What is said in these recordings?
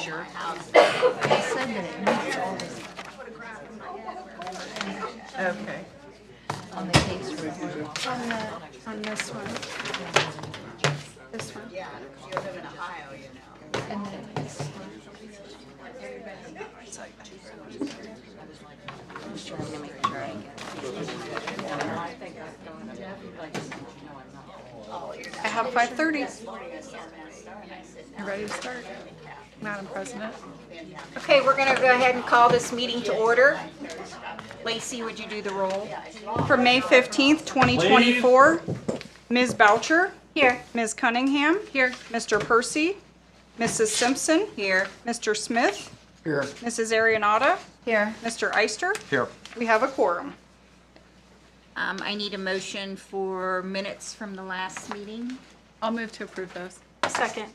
structure. They said that it meets all the, Okay. on the case report. On this one. This one. Yeah, you live in Ohio, you know. And then this one. I'm just trying to make sure I get. I have 5:30. You ready to start, Madam President? Okay, we're going to go ahead and call this meeting to order. Lacey, would you do the roll? For May 15th, 2024, Ms. Boucher. Here. Ms. Cunningham. Here. Mr. Percy. Mrs. Simpson. Here. Mr. Smith. Here. Mrs. Arianata. Here. Mr. Eister. Here. We have a quorum. I need a motion for minutes from the last meeting. I'll move to approve those. Second.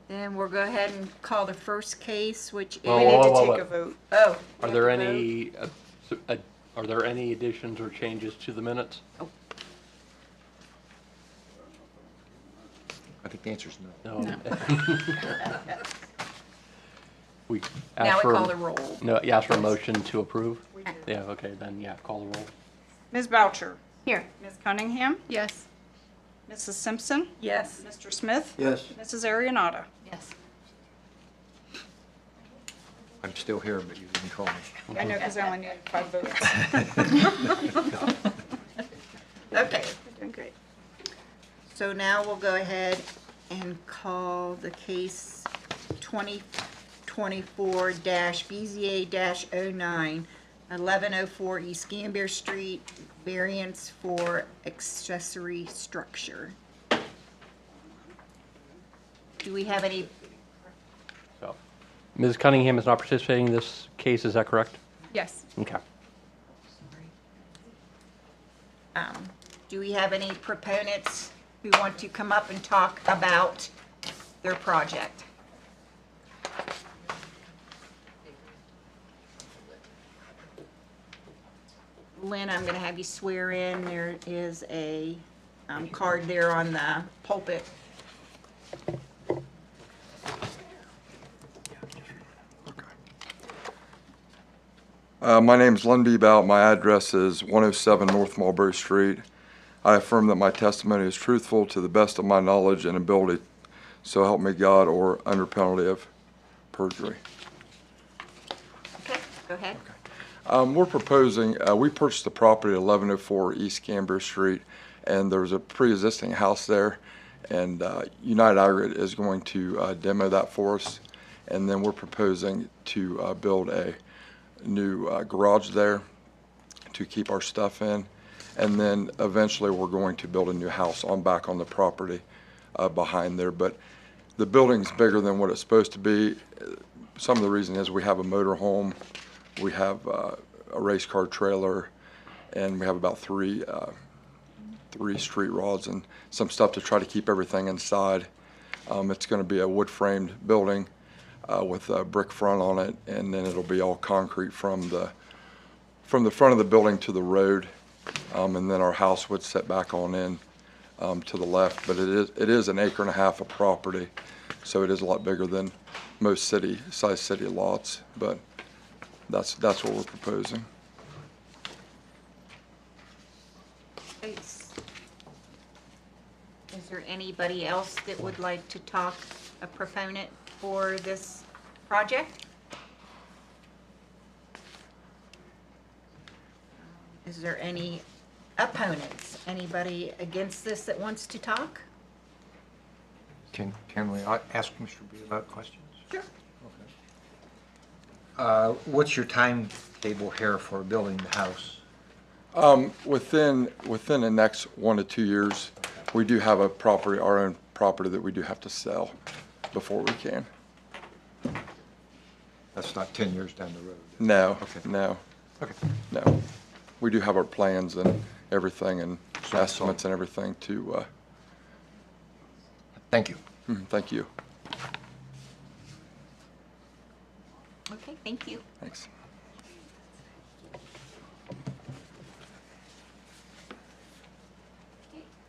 Then we'll go ahead and call the first case, which is. We need to whoa, take whoa. a vote. Oh. Are there any, are there any additions or changes to the minutes? I think the answer is no. No. We Now ask we for, call the roll. no, you ask for a motion to approve? Yeah, okay, then, yeah, call the roll. Ms. Boucher. Here. Ms. Cunningham. Yes. Mrs. Simpson. Yes. Mr. Smith. Yes. Mrs. Arianata. Yes. I'm still here, but you didn't call me. I know, because I only needed 5 votes. Okay. Doing great. So now we'll go ahead and call the case 2024-BZA-09, 1104 East Gambier Street, variance for accessory structure. Do we have any, So, Ms. Cunningham is not participating in this case, is that correct? Yes. Okay. do we have any proponents who want to come up and talk about their project? Lynn, I'm going to have you swear in. There is a card there on the pulpit. My name is Len Bebout. My address is 107 North Mulberry Street. I affirm that my testimony is truthful to the best of my knowledge and ability, so help me God, or under penalty of perjury. Okay, go ahead. We're proposing, we purchased the property at 1104 East Gambier Street, and there was a pre-existing house there, and United Aggregate is going to demo that for us, and then we're proposing to build a new garage there to keep our stuff in, and then eventually we're going to build a new house back on the property behind there. But the building's bigger than what it's supposed to be. Some of the reason is we have a motor home, we have a race car trailer, and we have about three street rods and some stuff to try to keep everything inside. It's going to be a wood framed building with a brick front on it, and then it'll be all concrete from the front of the building to the road, and then our house would set back on in to the left. But it is an acre and a half of property, so it is a lot bigger than most size city lots. But that's what we're proposing. Is there anybody else that would like to talk, a proponent for this project? Is there any opponents? Anybody against this that wants to talk? Can we ask Mr. B about questions? Sure. What's your timetable here for building the house? Within the next 1 to 2 years, we do have our own property that we do have to sell before we can. That's not 10 years down the road. No, Okay. no, Okay. no. We do have our plans and everything and So- estimates and everything to, Thank you. thank you. Okay, thank you. Thanks.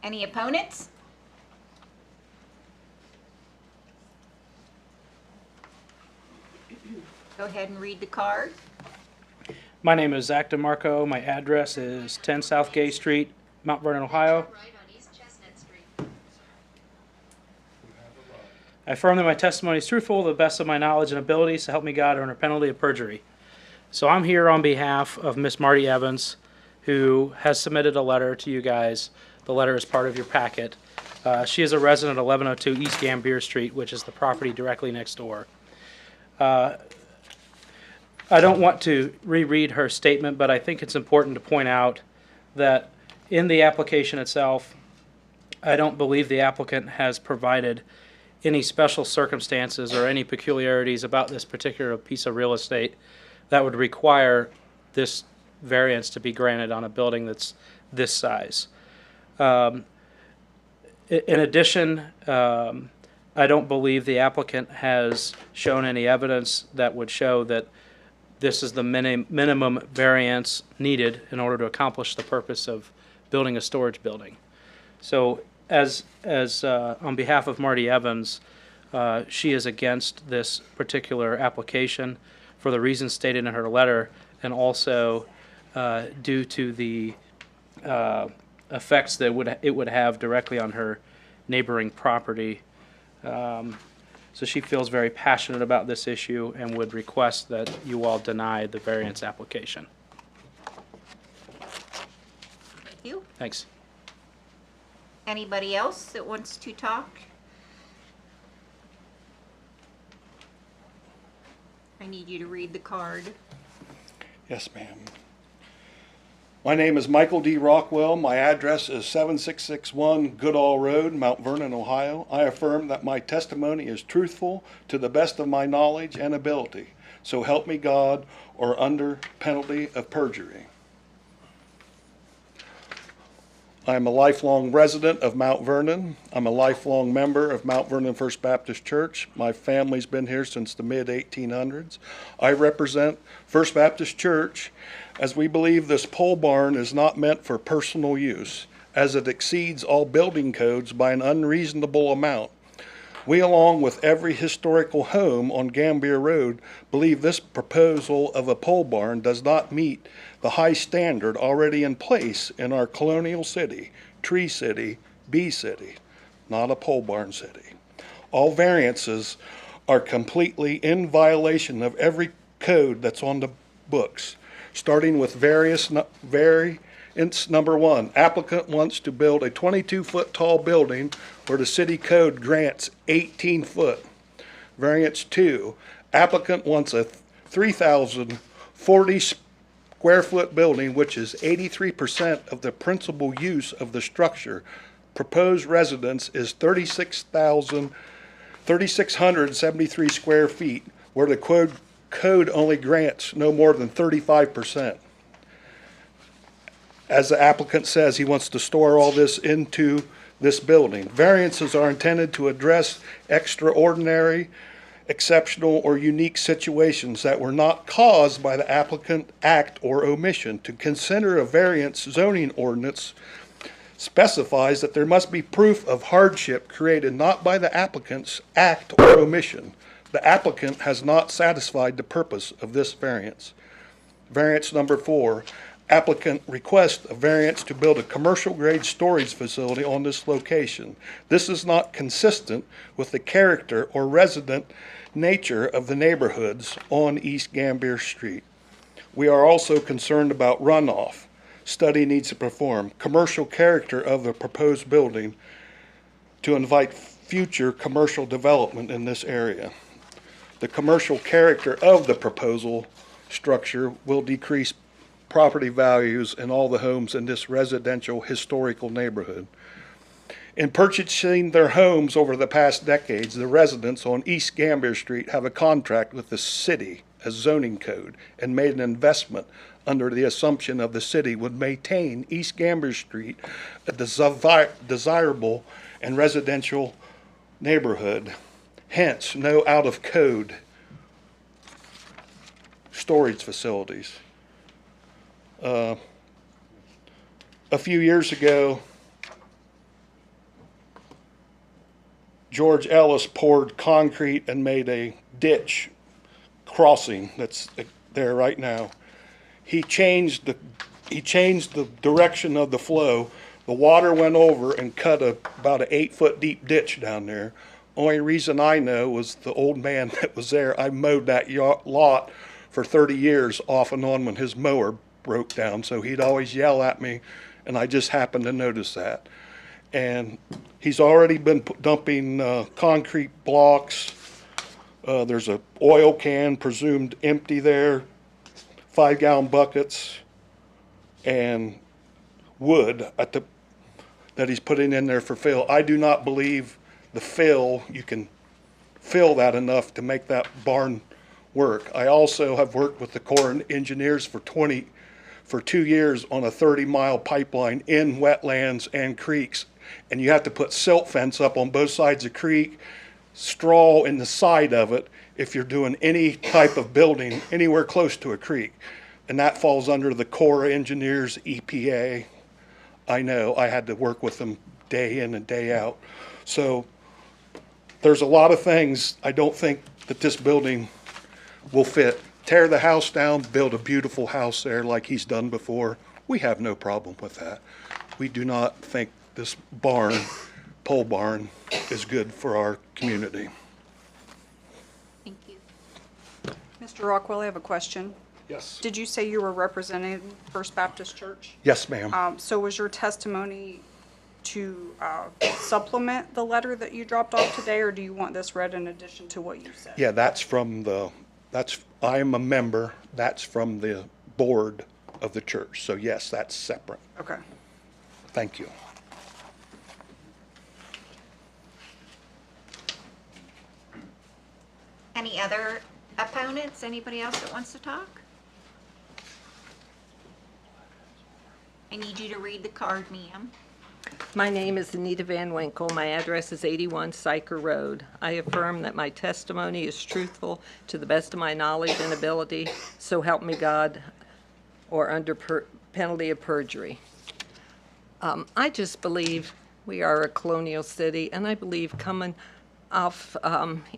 Any opponents? Go ahead and read the card. My name is Zach DeMarco. My address is 10 South Gay Street, Mount Vernon, Ohio. I affirm that my testimony is truthful to the best of my knowledge and abilities, to help me God under penalty of perjury. So I'm here on behalf of Miss Marty Evans, who has submitted a letter to you guys. The letter is part of your packet. She is a resident of 1102 East Gambier Street, which is the property directly next door. I don't want to reread her statement, but I think it's important to point out that in the application itself, I don't believe the applicant has provided any special circumstances or any peculiarities about this particular piece of real estate that would require this variance to be granted on a building that's this size. In addition, I don't believe the applicant has shown any evidence that would show that this is the minimum variance needed in order to accomplish the purpose of building a storage building. So as on behalf of Marty Evans, she is against this particular application for the reasons stated in her letter, and also due to the effects that it would have directly on her neighboring property. So she feels very passionate about this issue and would request that you all deny the variance application. Thank you. Thanks. Anybody else that wants to talk? I need you to read the card. Yes, ma'am. My name is Michael D. Rockwell. My address is 7661 Goodall Road, Mount Vernon, Ohio. I affirm that my testimony is truthful to the best of my knowledge and ability. So help me God, or under penalty of perjury. I am a lifelong resident of Mount Vernon. I'm a lifelong member of Mount Vernon First Baptist Church. My family's been here since the mid-1800s. I represent First Baptist Church, as we believe this pole barn is not meant for personal use, as it exceeds all building codes by an unreasonable amount. We, along with every historical home on Gambier Road, believe this proposal of a pole barn does not meet the high standard already in place in our colonial city, Tree City, Bee City, not a pole barn city. All variances are completely in violation of every code that's on the books, starting with variance number 1. Applicant wants to build a 22-foot tall building where the city code grants 18 foot. Variance 2. Applicant wants a 3,040 square foot building, which is 83% of the principal use of the structure. Proposed residence is 3,673 square feet, where the code only grants no more than 35%. As the applicant says, he wants to store all this into this building. Variances are intended to address extraordinary, exceptional, or unique situations that were not caused by the applicant act or omission. To consider a variance, zoning ordinance specifies that there must be proof of hardship created not by the applicant's act or omission. The applicant has not satisfied the purpose of this variance. Variance number 4. Applicant requests a variance to build a commercial-grade storage facility on this location. This is not consistent with the character or resident nature of the neighborhoods on East Gambier Street. We are also concerned about runoff. Study needs to perform. Commercial character of the proposed building to invite future commercial development in this area. The commercial character of the proposal structure will decrease property values in all the homes in this residential historical neighborhood. In purchasing their homes over the past decades, the residents on East Gambier Street have a contract with the city as zoning code and made an investment under the assumption of the city would maintain East Gambier Street a desirable and residential neighborhood, hence no out-of-code storage facilities. A few years ago, George Ellis poured concrete and made a ditch crossing that's there right now. He changed the direction of the flow. The water went over and cut about an 8-foot deep ditch down there. Only reason I know was the old man that was there. I mowed that lot for 30 years off and on when his mower broke down, so he'd always yell at me, and I just happened to notice that. And he's already been dumping concrete blocks. There's a oil can presumed empty there, 5-gallon buckets, and wood that he's putting in there for fill. I do not believe the fill, you can fill that enough to make that barn work. I also have worked with the Corps of Engineers for 2 years on a 30-mile pipeline in wetlands and creeks, and you have to put silt fence up on both sides of the creek, straw in the side of it if you're doing any type of building anywhere close to a creek. And that falls under the Corps of Engineers, EPA. I know, I had to work with them day in and day out. So there's a lot of things I don't think that this building will fit. Tear the house down, build a beautiful house there like he's done before. We have no problem with that. We do not think this barn, pole barn, is good for our community. Thank you. Mr. Rockwell, I have a question. Yes. Did you say you were representing First Baptist Church? Yes, ma'am. So was your testimony to supplement the letter that you dropped off today, or do you want this read in addition to what you said? Yeah, I am a member. That's from the board of the church. So yes, that's separate. Okay. Thank you. Any other opponents? Anybody else that wants to talk? I need you to read the card, ma'am. My name is Anita Van Winkle. My address is 81 Syker Road. I affirm that my testimony is truthful to the best of my knowledge and ability, so help me God, or under penalty of perjury. I just believe we are a colonial city, and I believe coming off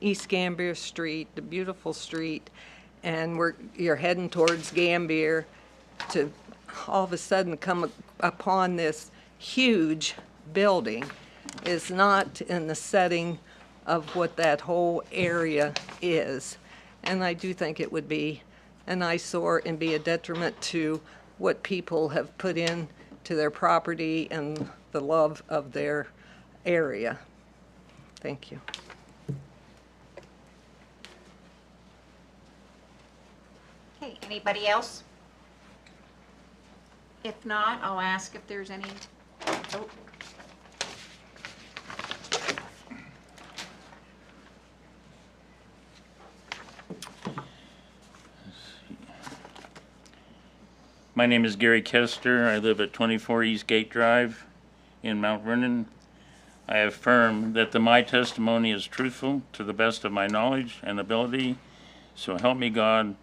East Gambier Street, the beautiful street, and you're heading towards Gambier, to all of a sudden come upon this huge building is not in the setting of what that whole area is. And I do think it would be an eyesore and be a detriment to what people have put in to their property and the love of their area. Thank you. Okay, anybody else? If not, I'll ask if there's any. Oh. My name is Gary Kester. I live at 24 East Gate Drive in Mount Vernon. I affirm that my testimony is truthful to the best of my knowledge and ability, so help me God,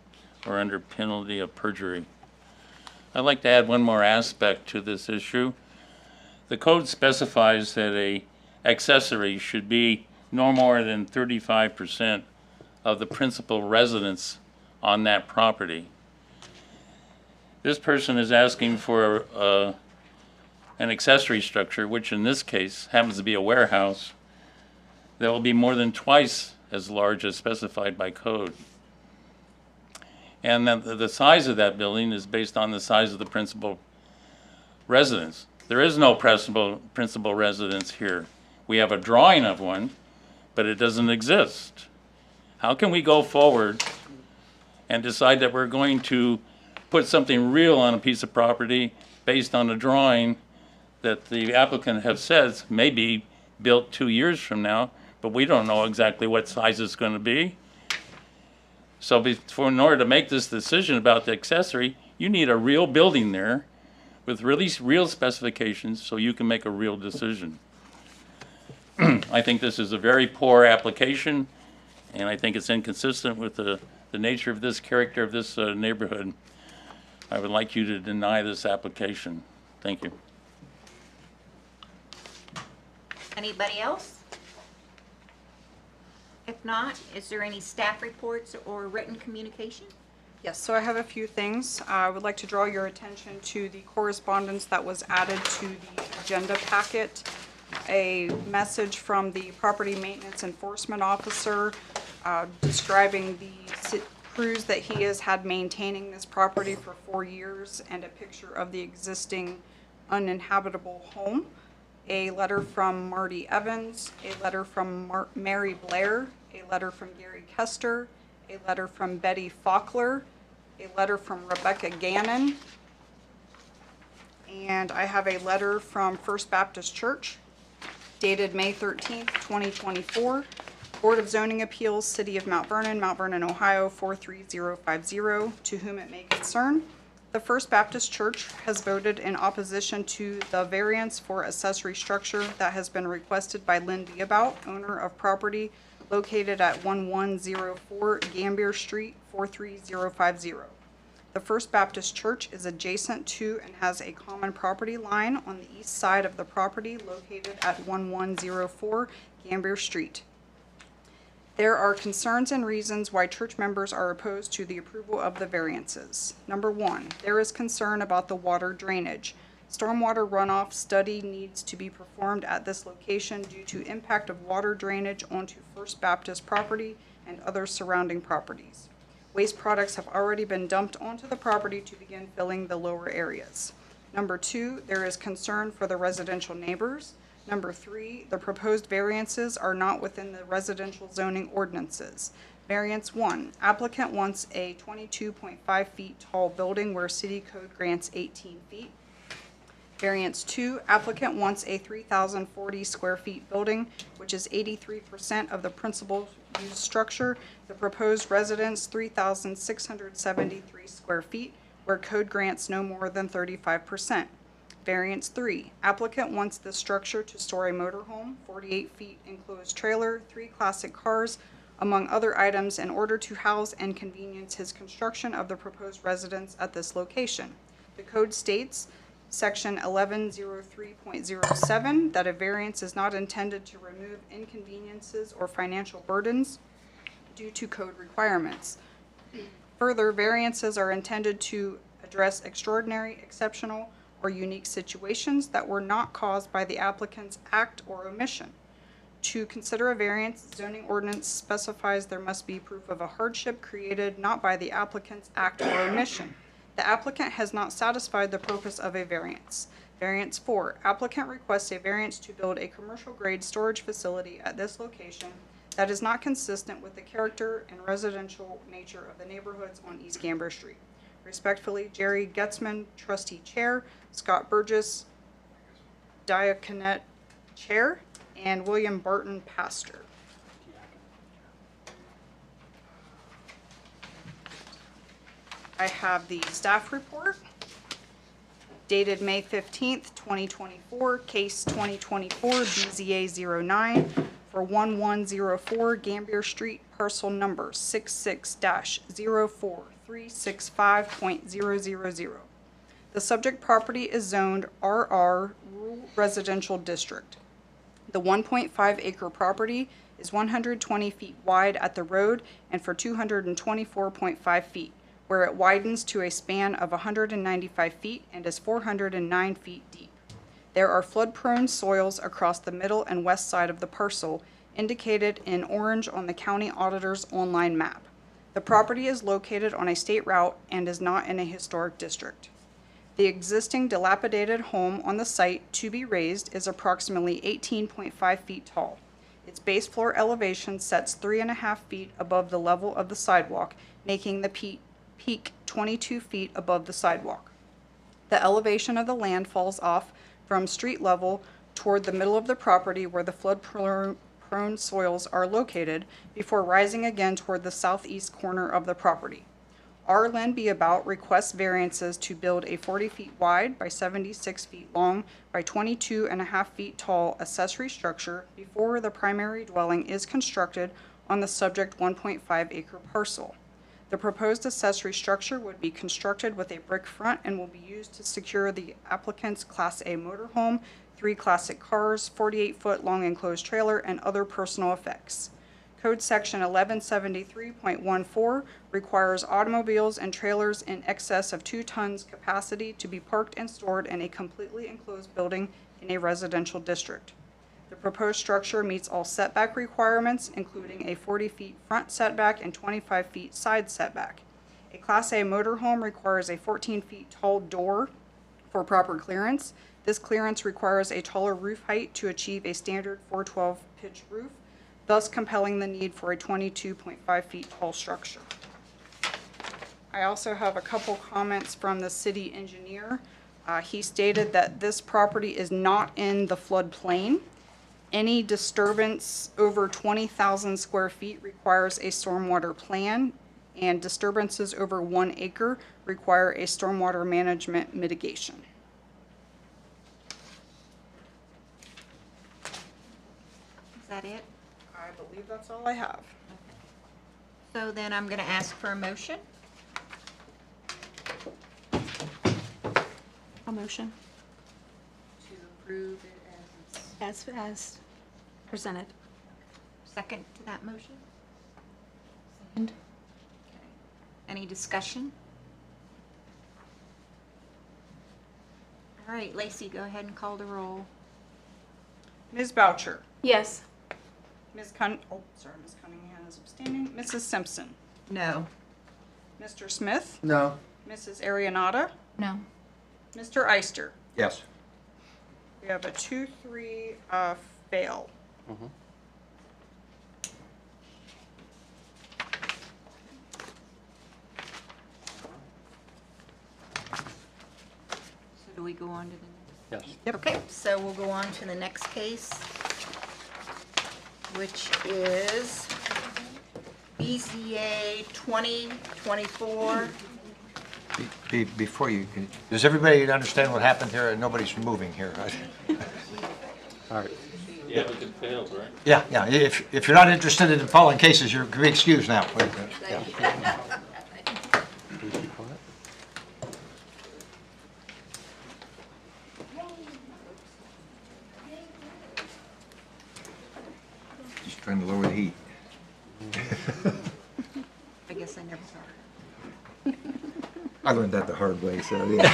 or under penalty of perjury. I'd like to add one more aspect to this issue. The code specifies that a accessory should be no more than 35% of the principal residence on that property. This person is asking for an accessory structure, which in this case happens to be a warehouse, that will be more than twice as large as specified by code. And then the size of that building is based on the size of the principal residence. There is no principal residence here. We have a drawing of one, but it doesn't exist. How can we go forward and decide that we're going to put something real on a piece of property based on a drawing that the applicant have said may be built 2 years from now, but we don't know exactly what size it's going to be? So in order to make this decision about the accessory, you need a real building there with really real specifications so you can make a real decision. I think this is a very poor application, and I think it's inconsistent with the nature of this character of this neighborhood. I would like you to deny this application. Thank you. Anybody else? If not, is there any staff reports or written communication? Yes, so I have a few things. I would like to draw your attention to the correspondence that was added to the agenda packet. A message from the property maintenance enforcement officer describing the crews that he has had maintaining this property for 4 years, and a picture of the existing uninhabitable home. A letter from Marty Evans, a letter from Mary Blair, a letter from Gary Kester, a letter from Betty Faulkler, a letter from Rebecca Gannon, and I have a letter from First Baptist Church dated May 13th, 2024. Board of Zoning Appeals, City of Mount Vernon, Ohio 43050, to whom it may concern. The First Baptist Church has voted in opposition to the variance for accessory structure that has been requested by Lynn Diabout, owner of property located at 1104 Gambier Street, 43050. The First Baptist Church is adjacent to and has a common property line on the east side of the property located at 1104 Gambier Street. There are concerns and reasons why church members are opposed to the approval of the variances. Number one, there is concern about the water drainage. Stormwater runoff study needs to be performed at this location due to impact of water drainage onto First Baptist property and other surrounding properties. Waste products have already been dumped onto the property to begin filling the lower areas. Number two, there is concern for the residential neighbors. Number three, the proposed variances are not within the residential zoning ordinances. Variance 1, applicant wants a 22.5 feet tall building where city code grants 18 feet. Variance 2, applicant wants a 3,040 square feet building, which is 83% of the principal use structure. The proposed residence 3,673 square feet, where code grants no more than 35%. Variance 3, applicant wants the structure to store a motorhome, 48 feet enclosed trailer, 3 classic cars, among other items, in order to house and convenience his construction of the proposed residence at this location. The code states, Section 1103.07, that a variance is not intended to remove inconveniences or financial burdens due to code requirements. Further, variances are intended to address extraordinary, exceptional, or unique situations that were not caused by the applicant's act or omission. To consider a variance, zoning ordinance specifies there must be proof of a hardship created not by the applicant's act or omission. The applicant has not satisfied the purpose of a variance. Variance 4, applicant requests a variance to build a commercial grade storage facility at this location that is not consistent with the character and residential nature of the neighborhoods on East Gambier Street. Respectfully, Jerry Getzman, Trustee Chair, Scott Burgess, Diaconet Chair, and William Barton, Pastor. I have the staff report dated May 15th, 2024, case 2024 BZA 09 for 1104 Gambier Street, parcel number 66-04365.000. The subject property is zoned RR Rural Residential District. The 1.5 acre property is 120 feet wide at the road and for 224.5 feet, where it widens to a span of 195 feet and is 409 feet deep. There are flood-prone soils across the middle and west side of the parcel, indicated in orange on the county auditor's online map. The property is located on a state route and is not in a historic district. The existing dilapidated home on the site to be raised is approximately 18.5 feet tall. Its base floor elevation sets 3.5 feet above the level of the sidewalk, making the peak 22 feet above the sidewalk. The elevation of the land falls off from street level toward the middle of the property where the flood-prone soils are located before rising again toward the southeast corner of the property. R. Lynn Beabout requests variances to build a 40 feet wide by 76 feet long by 22.5 feet tall accessory structure before the primary dwelling is constructed on the subject 1.5 acre parcel. The proposed accessory structure would be constructed with a brick front and will be used to secure the applicant's Class A motorhome, 3 classic cars, 48-foot long enclosed trailer, and other personal effects. Code Section 1173.14 requires automobiles and trailers in excess of 2 tons capacity to be parked and stored in a completely enclosed building in a residential district. The proposed structure meets all setback requirements, including a 40 feet front setback and 25 feet side setback. A Class A motorhome requires a 14 feet tall door for proper clearance. This clearance requires a taller roof height to achieve a standard 412 pitch roof, thus compelling the need for a 22.5 feet tall structure. I also have a couple comments from the city engineer. He stated that this property is not in the floodplain. Any disturbance over 20,000 square feet requires a stormwater plan, and disturbances over 1 acre require a stormwater management mitigation. Is that it? I believe that's all I have. So then I'm going to ask for a motion. A motion To approve it as as presented. second to that motion? Second. Any discussion? All right, Lacey, go ahead and call the roll. Ms. Boucher. Yes. Ms. Cunningham is abstaining. Mrs. Simpson. No. Mr. Smith. No. Mrs. Arianata. No. Mr. Eister. Yes. We have a 2-3 fail. So do we go on to the next? Yes. Okay, so we'll go on to the next case, which is BZA 2024. Before you, does everybody understand what happened here? Nobody's moving here, right? All right. Yeah, but it failed, right? Yeah, yeah. If you're not interested in following cases, you're be excused now. Just trying to lower the heat. I guess I never saw it. I learned that the hard way, so yeah.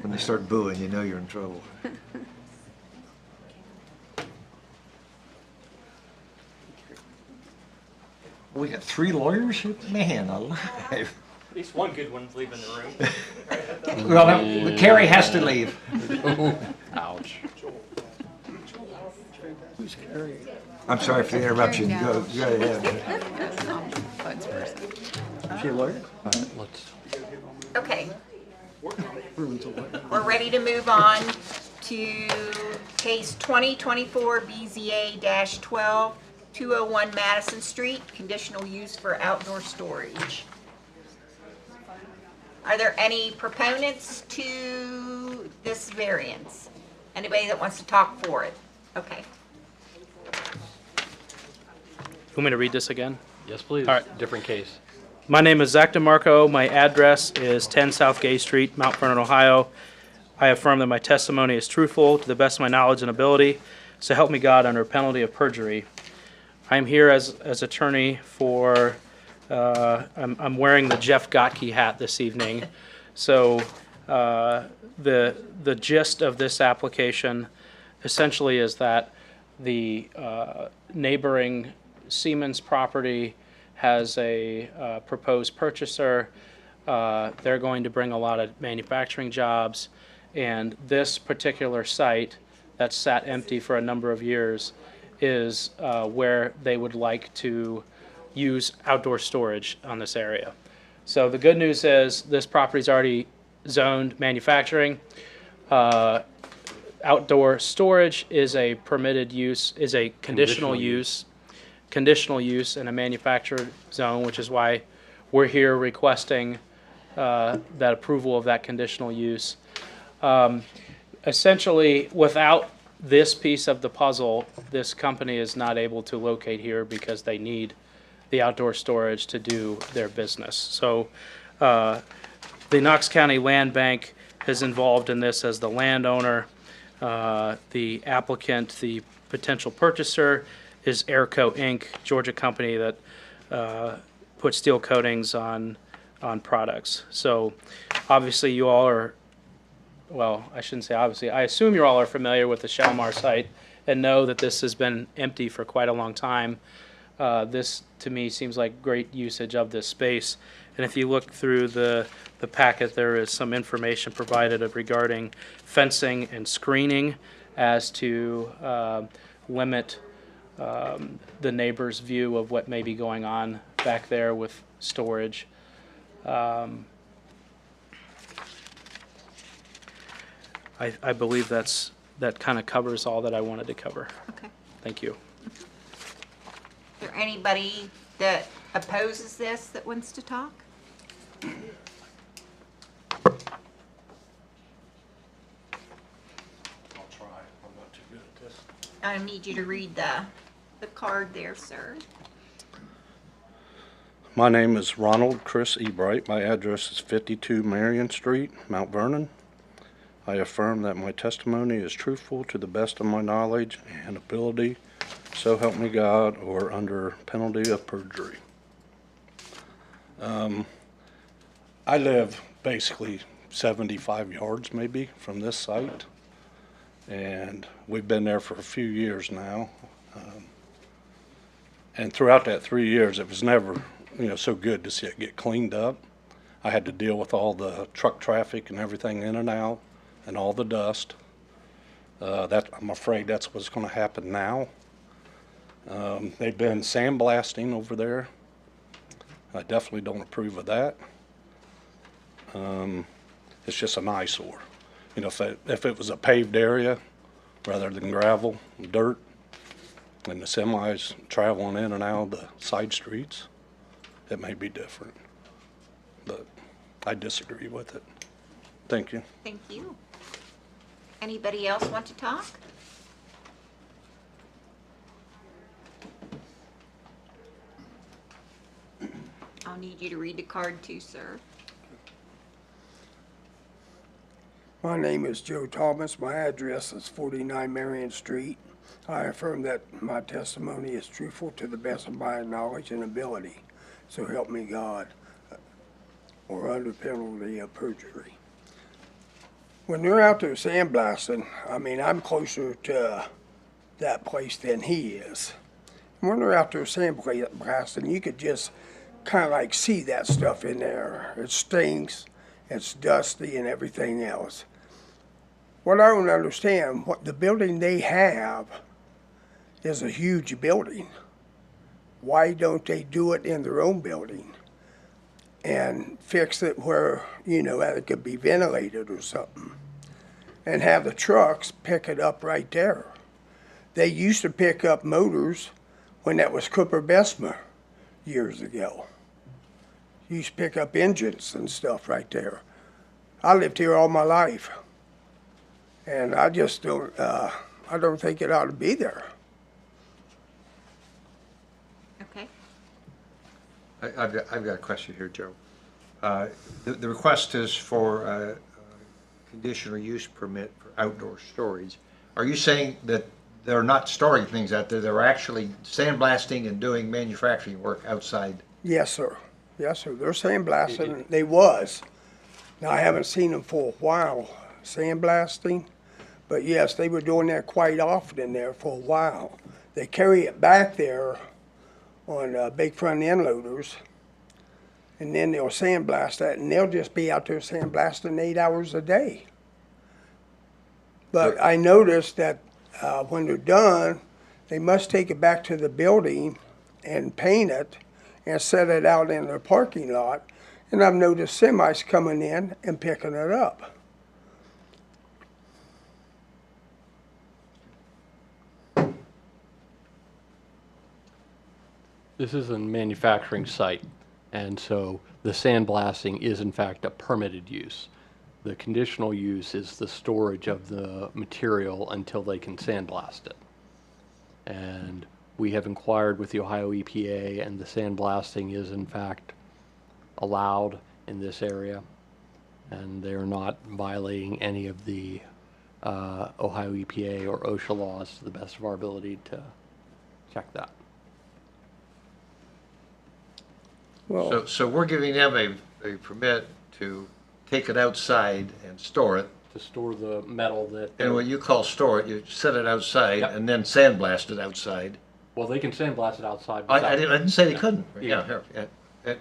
When they start booing, you know you're in trouble. We got 3 lawyers? Man alive. At least one good one's leaving the room. Well, Carrie has to leave. Ouch. Who's Carrie? I'm sorry for the interruption. Go ahead. Is she a lawyer? Let's. Okay. We're ready to move on to case 2024 BZA-12, 201 Madison Street, conditional use for outdoor storage. Are there any proponents to this variance? Anybody that wants to talk for it? Okay. You want me to read this again? Yes, please. All right. Different case. My name is Zach DeMarco. My address is 10 South Gay Street, Mount Vernon, Ohio. I affirm that my testimony is truthful to the best of my knowledge and ability, so help me God under penalty of perjury. I'm here as attorney for, I'm wearing the Jeff Gotke hat this evening. So the gist of this application essentially is that the neighboring Siemens property has a proposed purchaser. They're going to bring a lot of manufacturing jobs, and this particular site that's sat empty for a number of years is where they would like to use outdoor storage on this area. So the good news is this property's already zoned manufacturing. Outdoor storage is a permitted use, is a conditional use in a manufactured zone, which is why we're here requesting that approval of that conditional use. Essentially, without this piece of the puzzle, this company is not able to locate here because they need the outdoor storage to do their business. So the Knox County Land Bank is involved in this as the landowner. The applicant, the potential purchaser is Airco Inc., Georgia company that puts steel coatings on products. So obviously you all are, well, I shouldn't say obviously, I assume you all are familiar with the Shalmar site and know that this has been empty for quite a long time. This, to me, seems like great usage of this space. And if you look through the packet, there is some information provided regarding fencing and screening as to limit the neighbor's view of what may be going on back there with storage. I believe that kind of covers all that I wanted to cover. Okay. Thank you. Is there anybody that opposes this that wants to talk? I'll try. I'm not too good at this. I need you to read the card there, sir. My name is Ronald Chris Ebright. My address is 52 Marion Street, Mount Vernon. I affirm that my testimony is truthful to the best of my knowledge and ability, so help me God, or under penalty of perjury. I live basically 75 yards maybe from this site, and we've been there for a few years now. And throughout that 3 years, it was never, so good to see it get cleaned up. I had to deal with all the truck traffic and everything in and out, and all the dust. I'm afraid that's what's going to happen now. They've been sandblasting over there. I definitely don't approve of that. It's just an eyesore. If it was a paved area rather than gravel, dirt, and the semis traveling in and out of the side streets, it may be different. But I disagree with it. Thank you. Thank you. Anybody else want to talk? I'll need you to read the card too, sir. My name is Joe Thomas. My address is 49 Marion Street. I affirm that my testimony is truthful to the best of my knowledge and ability. So help me God, or under penalty of perjury. When they're out there sandblasting, I'm closer to that place than he is. When they're out there sandblasting, you could just kind of like see that stuff in there. It stinks, it's dusty, and everything else. What I don't understand, what the building they have is a huge building. Why don't they do it in their own building and fix it where, that it could be ventilated or something, and have the trucks pick it up right there? They used to pick up motors when that was Cooper Bessemer years ago. Used to pick up engines and stuff right there. I lived here all my life, and I just don't. I don't think it ought to be there. Okay. I've got a question here, Joe. The request is for a conditional use permit for outdoor storage. Are you saying that they're not storing things out there, they're actually sandblasting and doing manufacturing work outside? Yes, sir. Yes, sir. They're sandblasting. They was. Now, I haven't seen them for a while sandblasting, but yes, they were doing that quite often in there for a while. They carry it back there on big front end loaders, and then they'll sandblast that, and they'll just be out there sandblasting 8 hours a day. But I noticed that when they're done, they must take it back to the building and paint it and set it out in their parking lot. And I've noticed semis coming in and picking it up. This is a manufacturing site, and so the sandblasting is in fact a permitted use. The conditional use is the storage of the material until they can sandblast it. And we have inquired with the Ohio EPA, and the sandblasting is in fact allowed in this area, and they're not violating any of the Ohio EPA or OSHA laws to the best of our ability to check that. Well, So we're giving them a permit to take it outside and store it. To store the metal that. And what you call store it, you set it outside Yep. and then sandblast it outside. Well, they can sandblast it outside. I didn't say they couldn't. Yeah. Here, yeah.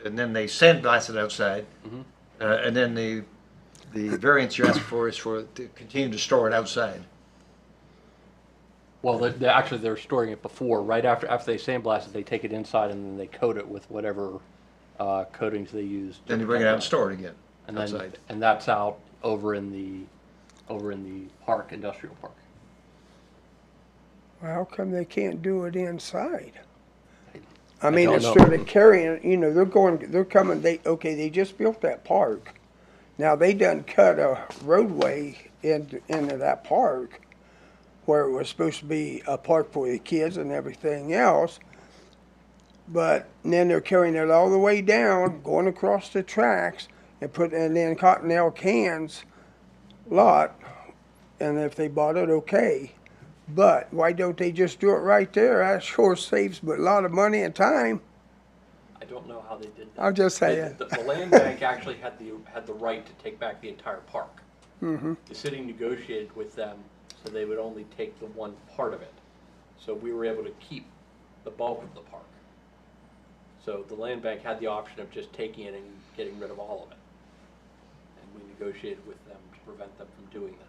And then they sandblast it outside. And then the variance you're asking for is to continue to store it outside. Well, actually, they're storing it before, right after they sandblast it, they take it inside and then they coat it with whatever coatings they use. to Then you bring it out and protect store it again And outside. then, and that's out over in the park, industrial park. how come they can't do it inside? I mean, don't instead know. of carrying, they're coming, they just built that park. Now, they done cut a roadway into that park where it was supposed to be a park for the kids and everything else. But then they're carrying it all the way down, going across the tracks and then Cottonelle Cans lot. And if they bought it, okay. But why don't they just do it right there? That sure saves a lot of money and time. I don't know how they did that. I'm just saying. The land bank actually had the right to take back the entire park. Mm-hmm. The city negotiated with them so they would only take the one part of it. So we were able to keep the bulk of the park. So the land bank had the option of just taking it and getting rid of all of it. And we negotiated with them to prevent them from doing that.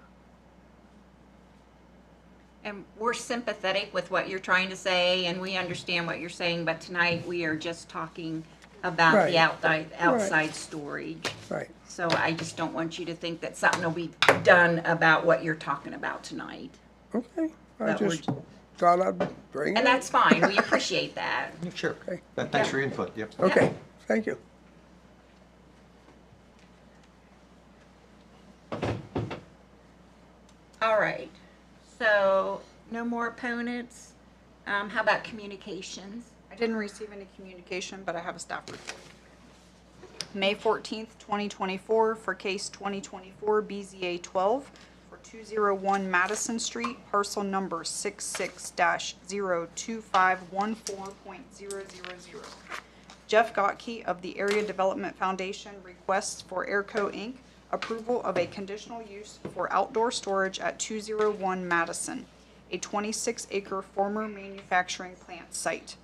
And we're sympathetic with what you're trying to say, and we understand what you're saying, but tonight we are just talking about Right. the outside storage. Right. So I just don't want you to think that something will be done about what you're talking about tonight. Okay. I That just thought I'd bring it And up. that's fine, we appreciate that. Sure. Okay. Thanks for your input, yep. Okay, thank you. All right, so no more opponents. How about communications? I didn't receive any communication, but I have a staff report. May 14th, 2024, for case 2024 BZA 12 for 201 Madison Street, parcel number 66-02514.000. Jeff Gottke of the Area Development Foundation requests for Airco Inc. approval of a conditional use for outdoor storage at 201 Madison, a 26-acre former manufacturing plant site.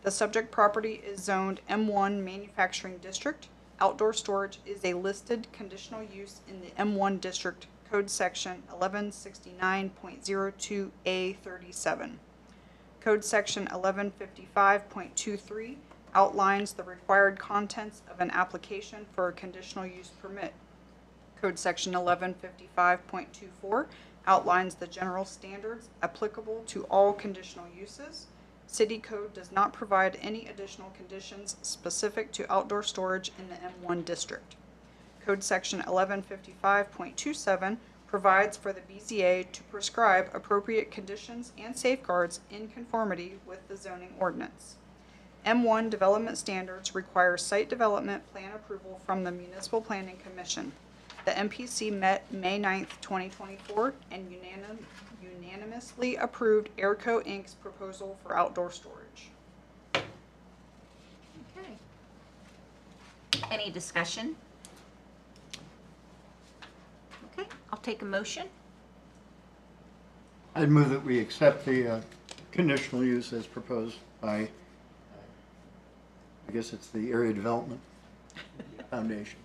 The subject property is zoned M1 Manufacturing District. Outdoor storage is a listed conditional use in the M1 District Code Section 1169.02A37. Code Section 1155.23 outlines the required contents of an application for a conditional use permit. Code Section 1155.24 outlines the general standards applicable to all conditional uses. City Code does not provide any additional conditions specific to outdoor storage in the M1 district. Code Section 1155.27 provides for the BZA to prescribe appropriate conditions and safeguards in conformity with the zoning ordinance. M1 development standards require site development plan approval from the Municipal Planning Commission. The MPC met May 9th, 2024 and unanimously approved Airco Inc.'s proposal for outdoor storage. Okay. Any discussion? Okay, I'll take a motion. I'd move that we accept the conditional use as proposed by, I guess it's the Area Development Foundation.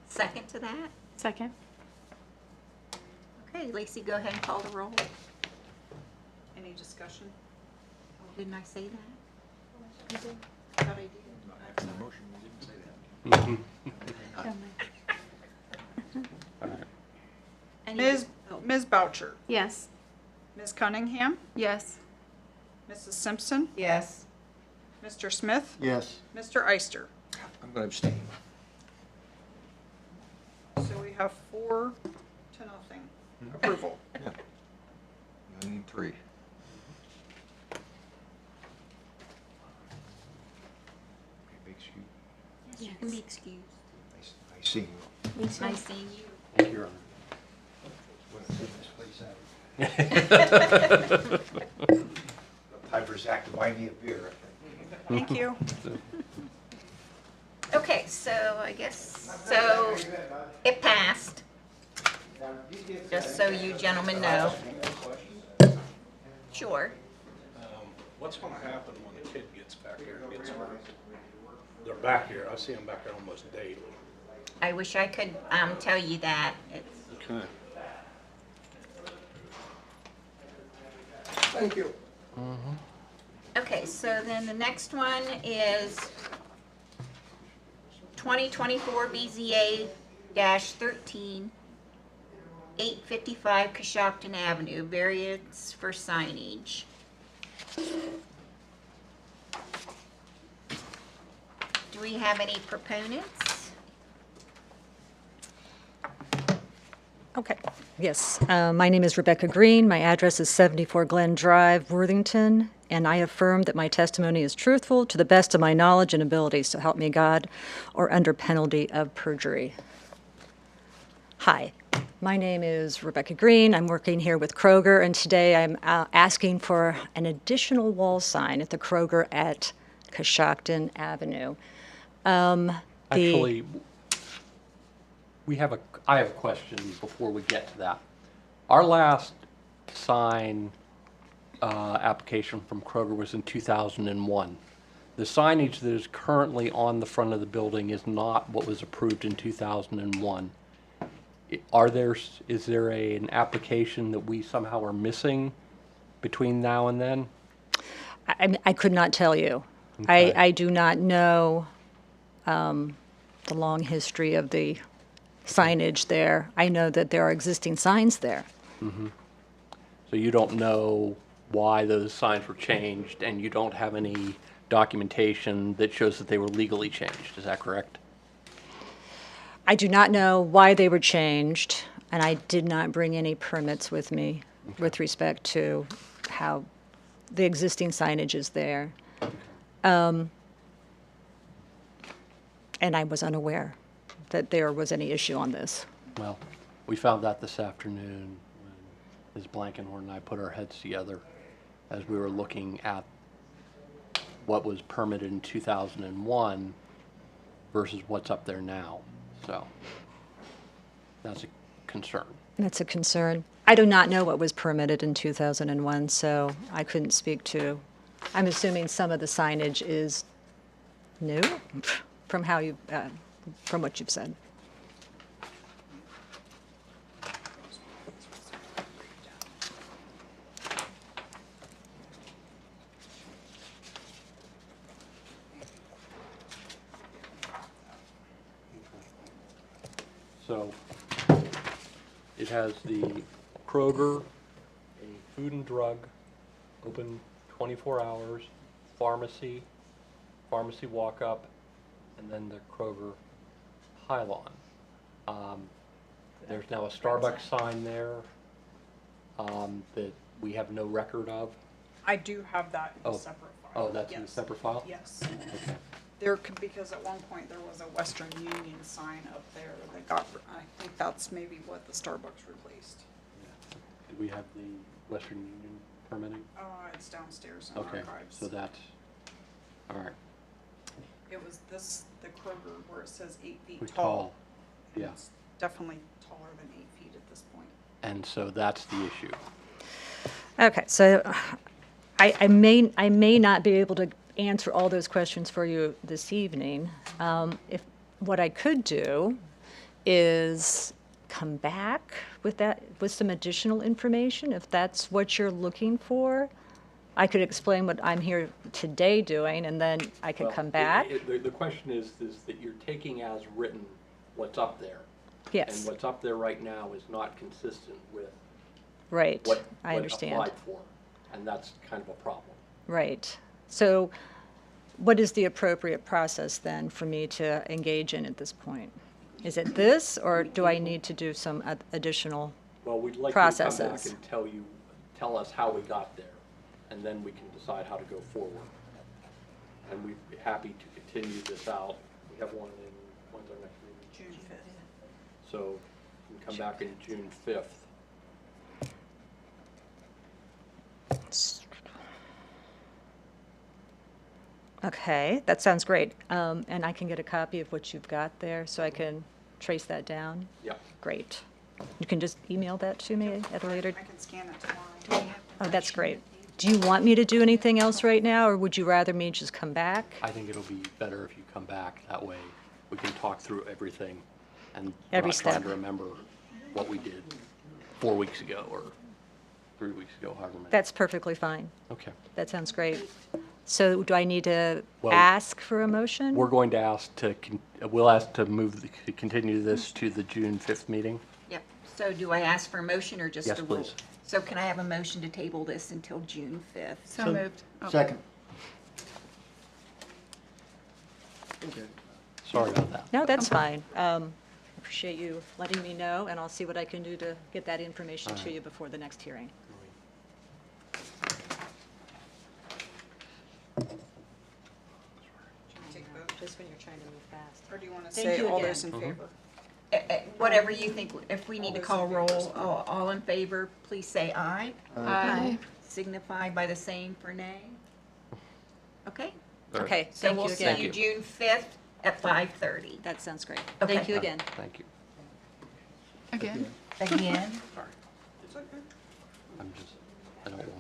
Second to that? Second. Okay, Lacey, go ahead and call the roll. Any discussion? Oh, didn't I say that? Thought I did. Any- oh, Ms. Boucher, Yes. Ms. Cunningham, Yes. Mrs. Simpson, Yes. Mr. Smith, Yes. Mr. Eister. I'm going to abstain. So we have 4-0 approval. I need 3. Big excuse. Yes, you can be excused. I see you. Nice seeing you. Thank you, Your Honor. Time for Zach to buy me a beer, I think. Thank you. Okay, so I guess, so it passed, just so you gentlemen know. Sure. What's gonna happen when the kid gets back here and gets hurt? They're back here, I see them back there almost daily. I wish I could tell you that. It's, Okay. Thank you. okay, so then the next one is 2024 BZA-13, 855 Coshocton Avenue, variance for signage. Do we have any proponents? Okay, yes. My name is Rebecca Green. My address is 74 Glen Drive, Worthington, and I affirm that my testimony is truthful to the best of my knowledge and ability, so help me God, or under penalty of perjury. Hi, my name is Rebecca Green. I'm working here with Kroger, and today I'm asking for an additional wall sign at the Kroger at Coshocton Avenue. Actually, I have a question before we get to that. Our last sign application from Kroger was in 2001. The signage that is currently on the front of the building is not what was approved in 2001. Is there an application that we somehow are missing between now and then? I could not tell you. Okay. I do not know the long history of the signage there. I know that there are existing signs there. So you don't know why those signs were changed, and you don't have any documentation that shows that they were legally changed, is that correct? I do not know why they were changed, and I did not bring any permits with me with respect to how the existing signage is there. And I was unaware that there was any issue on this. Well, we found that this afternoon when Ms. Blankenhorn and I put our heads together as we were looking at what was permitted in 2001 versus what's up there now. So that's a concern. That's a concern. I do not know what was permitted in 2001, so I couldn't speak to. I'm assuming some of the signage is new from how you, from what you've said. So it has the Kroger, a food and drug, open 24 hours, pharmacy walk-up, and then the Kroger pylon. There's now a Starbucks sign there that we have no record of. I do have that in a separate file. Oh, that's in a Yes. separate file? Yes. Okay. Because at one point there was a Western Union sign up there that got, I think that's maybe what the Starbucks replaced. Did we have the Western Union permitting? It's downstairs in Okay, archives. so that's, all right. It was this, the Kroger, where it says 8 feet Pretty tall. Yeah, It's definitely taller than 8 feet at this point. and so that's the issue. Okay, so I may not be able to answer all those questions for you this evening. If what I could do is come back with some additional information, if that's what you're looking for. I could explain what I'm here today doing, and then I could come back. The question is that you're taking as written what's up there. Yes. And what's up there right now is not consistent with Right, what I understand. applied for, and that's kind of a problem. Right. So what is the appropriate process then for me to engage in at this point? Is it this, or do I need to do some additional Well, we'd like processes? you to come back and tell us how we got there, and then we can decide how to go forward. And we'd be happy to continue this out. We have one when's our next meeting? June 5th. So we can come back in June 5th Okay, that sounds great. And I can get a copy of what you've got there, so I can trace that down? Yeah. Great. You can just email that to me at a later? I can scan it tomorrow. Oh, that's great. Do you want me to do anything else right now, or would you rather me just come back? I think it'll be better if you come back. That way, we can talk through everything, and we're Every not trying step. to remember what we did 4 weeks ago or 3 weeks ago, however many. That's perfectly fine. Okay. That sounds great. So do I need to Well, ask for a motion? We're going to ask to, we'll ask to to continue this to the June 5th meeting. Yep. So do I ask for a motion or just Yes, a roll? please. So can I have a motion to table this until June 5th? So moved. Oh. Second. Sorry about that. No, that's fine. Appreciate you letting me know, and I'll see what I can do to get that information to you before the next hearing. Just when you're trying to move fast. Or do you want to Thank say you all again. those in favor? Whatever you think, if we need to call roll, all in favor, please say aye. Aye. Signify by the same for nay. Okay? Okay, So thank we'll you see again. you June 5th at 5:30. That sounds great. Okay. Thank you again. Thank you. Again? Again? I'm just, I don't want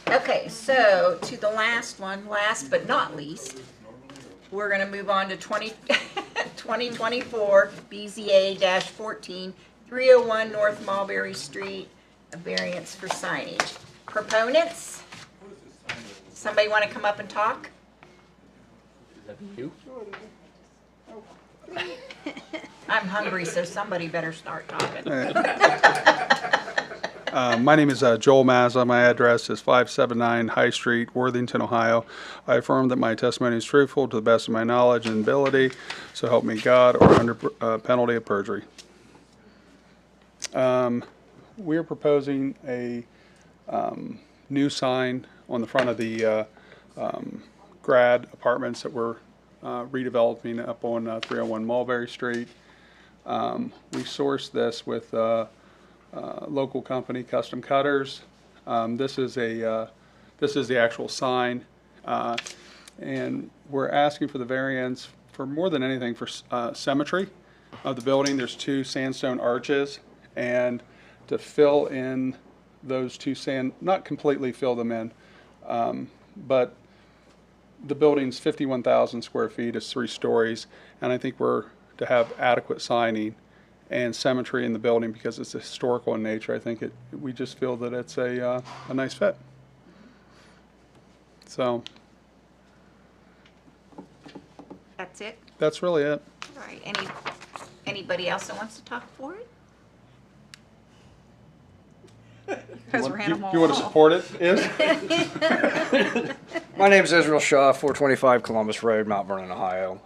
to. Okay, so to the last one, last but not least, we're gonna move on to 2024 BZA-14, 301 North Mulberry Street, a variance for signage. Proponents? Somebody wanna come up and talk? Is that you? I'm hungry, so somebody better start talking. My name is Joel Mazza. My address is 579 High Street, Worthington, Ohio. I affirm that my testimony is truthful to the best of my knowledge and ability, so help me God, or under penalty of perjury. We are proposing a new sign on the front of the grad apartments that we're redeveloping up on 301 Mulberry Street. We sourced this with local company, Custom Cutters. This is the actual sign, and we're asking for the variance for more than anything for symmetry of the building. There's 2 sandstone arches, and to fill in those 2 not completely fill them in, but the building's 51,000 square feet, it's 3 stories, and I think we're to have adequate signing and symmetry in the building because it's historical in nature. I think we just feel that it's a nice fit. So That's it? that's really it. All right, anybody else that wants to talk for it? Because ran them all You want to off. support it, Is? My name is Israel Shaw, 425 Columbus Road, Mount Vernon, Ohio.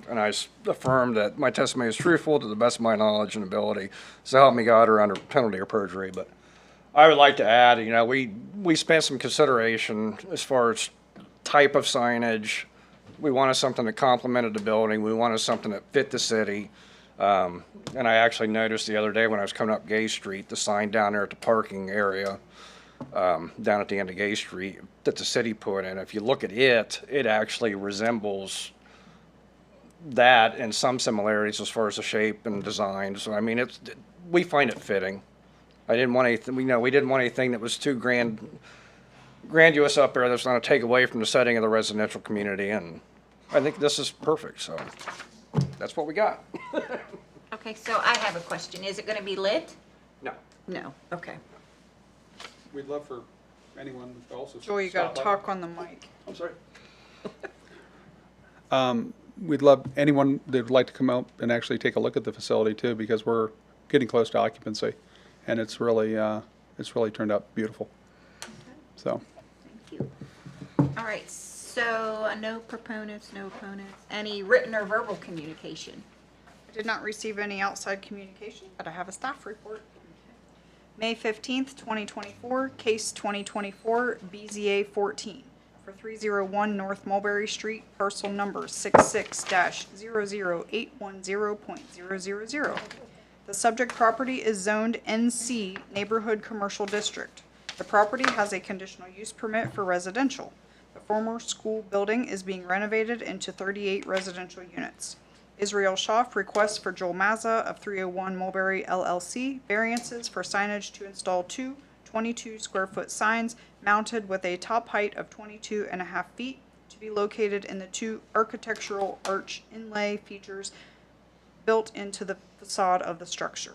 And I affirm that my testimony is truthful to the best of my knowledge and ability. So help me God, or under penalty of perjury. But I would like to add, we spent some consideration as far as type of signage. We wanted something that complemented the building. We wanted something that fit the city. And I actually noticed the other day when I was coming up Gay Street, the sign down there at the parking area, down at the end of Gay Street, that the city put in. If you look at it, it actually resembles that in some similarities as far as the shape and design. So, I mean, we find it fitting. I didn't want anything, we didn't want anything that was too grandiose up there that's going to take away from the setting of the residential community. And I think this is perfect, so that's what we got. Okay, so I have a question. Is it gonna be lit? No. No, okay. We'd love for anyone to also. Joel, you gotta talk on the mic. I'm sorry. We'd love anyone that would like to come out and actually take a look at the facility too, because we're getting close to occupancy, and it's really turned out beautiful. So. Thank you. All right, so no proponents, no opponents. Any written or verbal communication? I did not receive any outside communication, but I have a staff report. May 15th, 2024, case 2024 BZA 14 for 301 North Mulberry Street, parcel number 66-00810.000. The subject property is zoned NC Neighborhood Commercial District. The property has a conditional use permit for residential. The former school building is being renovated into 38 residential units. Israel Schaff requests for Joel Mazza of 301 Mulberry LLC variances for signage to install two 22-square-foot signs mounted with a top height of 22.5 feet to be located in the two architectural arch inlay features built into the facade of the structure.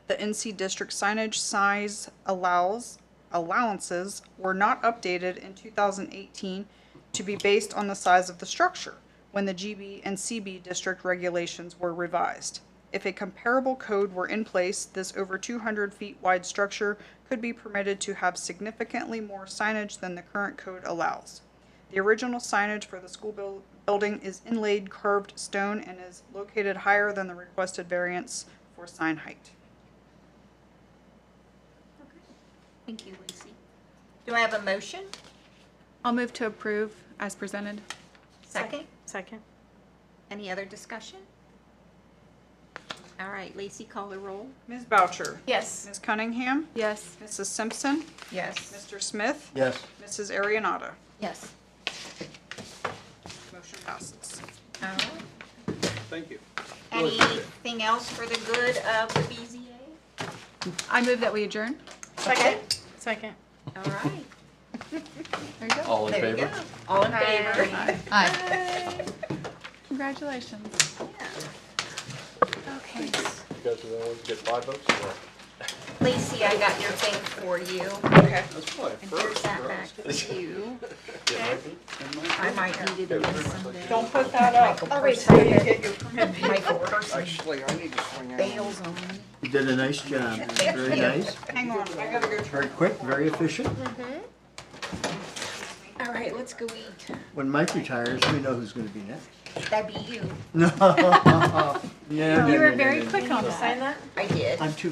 The NC District signage size allowances were not updated in 2018 to be based on the size of the structure when the GB and CB district regulations were revised. If a comparable code were in place, this over 200 feet wide structure could be permitted to have significantly more signage than the current code allows. The original signage for the school building is inlaid carved stone and is located higher than the requested variance for sign height. Thank you, Lacey. Do I have a motion? I'll move to approve as presented. Second? Second. Any other discussion? All right, Lacey, call the roll. Ms. Boucher? Yes. Ms. Cunningham? Yes. Mrs. Simpson? Yes. Mr. Smith? Yes. Mrs. Arianata? Yes. Motion passes. All right. Thank you. Anything else for the good of the BZA? I move that we adjourn. Second? Second. All right. There you go. All in There you favor? go. All in favor? Aye. Congratulations. Okay. You guys are the only ones to get 5 votes? Lacey, I got your thing for you. Okay. That's probably And here's that back for you. I might need it again someday. Don't put that up. I'll wait till you get your permit. Michael person Actually, I need to swing out. bails on me. You did a nice job. Very nice. Hang on, I gotta go. Very quick, very efficient. All right, let's go eat. When Mike retires, we know who's gonna be next. That'd be you. No. Yeah. You were very quick on that. I did. I'm too